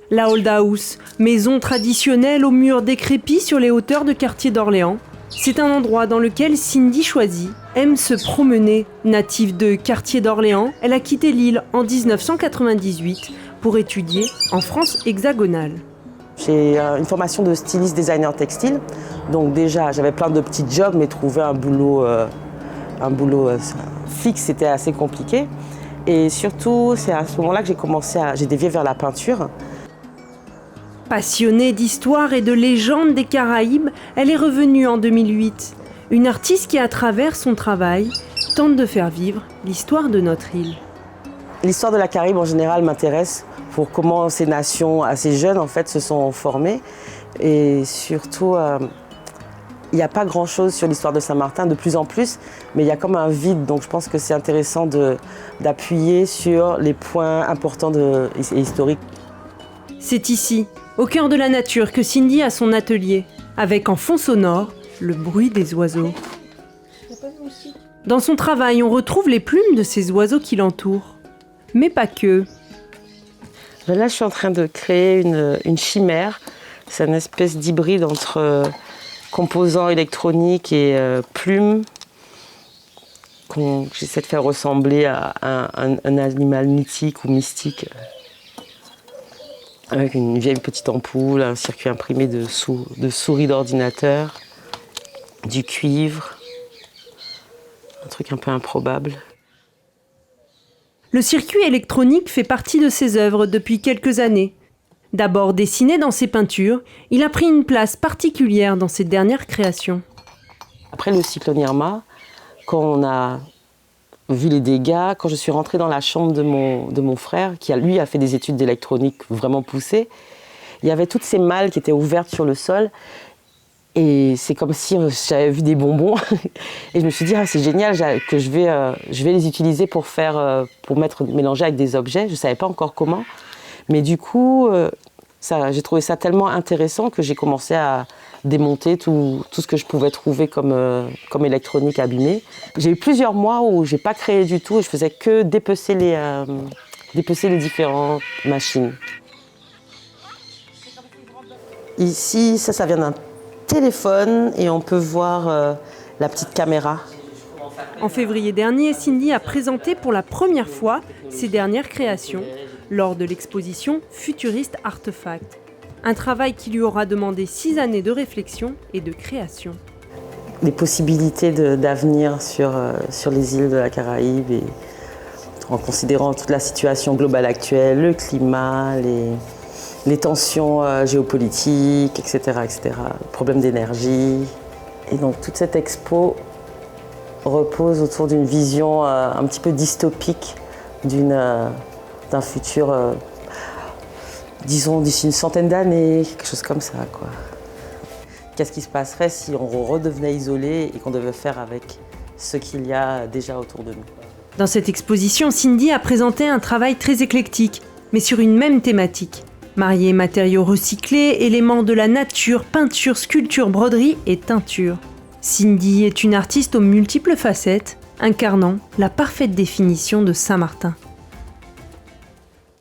La Old House, maison traditionnelle aux murs décrépits sur les hauteurs de quartier d'Orléans. C'est un endroit dans lequel Cindy Choisy aime se promener. Native de quartier d'Orléans, elle a quitté l'île en 1998 pour étudier en France hexagonale. J'ai une formation de styliste designer textile, donc déjà j'avais plein de petits jobs, mais trouver un boulot fixe c'était assez compliqué. Et surtout c'est à ce moment-là que j'ai dévié vers la peinture. Passionnée d'histoire et de légendes des Caraïbes, elle est revenue en 2008. Une artiste qui, à travers son travail, tente de faire vivre l'histoire de notre île. L'histoire de la Caraïbe en général m'intéresse pour comment ces nations assez jeunes en fait se sont formées. Et surtout, il n'y a pas grand-chose sur l'histoire de Saint-Martin, de plus en plus, mais il y a comme un vide. Donc je pense que c'est intéressant d'appuyer sur les points importants et historiques. C'est ici, au cœur de la nature, que Cindy a son atelier, avec en fond sonore le bruit des oiseaux. Dans son travail, on retrouve les plumes de ces oiseaux qui l'entourent. Mais pas que. Là, je suis en train de créer une chimère. C'est une espèce d'hybride entre composants électroniques et plumes que j'essaie de faire ressembler à un animal mythique ou mystique. Avec une vieille petite ampoule, un circuit imprimé de souris d'ordinateur, du cuivre, un truc un peu improbable. Le circuit électronique fait partie de ses œuvres depuis quelques années. D'abord dessiné dans ses peintures, il a pris une place particulière dans ses dernières créations. Après le cyclone Irma, quand on a vu les dégâts, quand je suis rentrée dans la chambre de mon frère, qui lui a fait des études d'électronique vraiment poussées, il y avait toutes ces malles qui étaient ouvertes sur le sol. Et c'est comme si j'avais vu des bonbons. Et je me suis dit, c'est génial, que je vais les utiliser pour mélanger avec des objets. Je ne savais pas encore comment. Mais du coup, j'ai trouvé ça tellement intéressant que j'ai commencé à démonter tout ce que je pouvais trouver comme électronique abîmée. J'ai eu plusieurs mois où je n'ai pas créé du tout. Je faisais que dépecer les différentes machines. Ici, ça vient d'un téléphone et on peut voir la petite caméra. En février dernier, Cindy a présenté pour la première fois ses dernières créations lors de l'exposition Futurist Artefact. Un travail qui lui aura demandé 6 années de réflexion et de création. Les possibilités d'avenir sur les îles de la Caraïbe, et en considérant toute la situation globale actuelle, le climat, les tensions géopolitiques, etc., le problème d'énergie. Et donc toute cette expo repose autour d'une vision un petit peu dystopique d'un futur, disons d'ici une centaine d'années, quelque chose comme ça, quoi. Qu'est-ce qui se passerait si on redevenait isolé et qu'on devait faire avec ce qu'il y a déjà autour de nous? Dans cette exposition, Cindy a présenté un travail très éclectique, mais sur une même thématique. Marier matériaux recyclés, éléments de la nature, peinture, sculpture, broderie et teinture. Cindy est une artiste aux multiples facettes, incarnant la parfaite définition de Saint-Martin.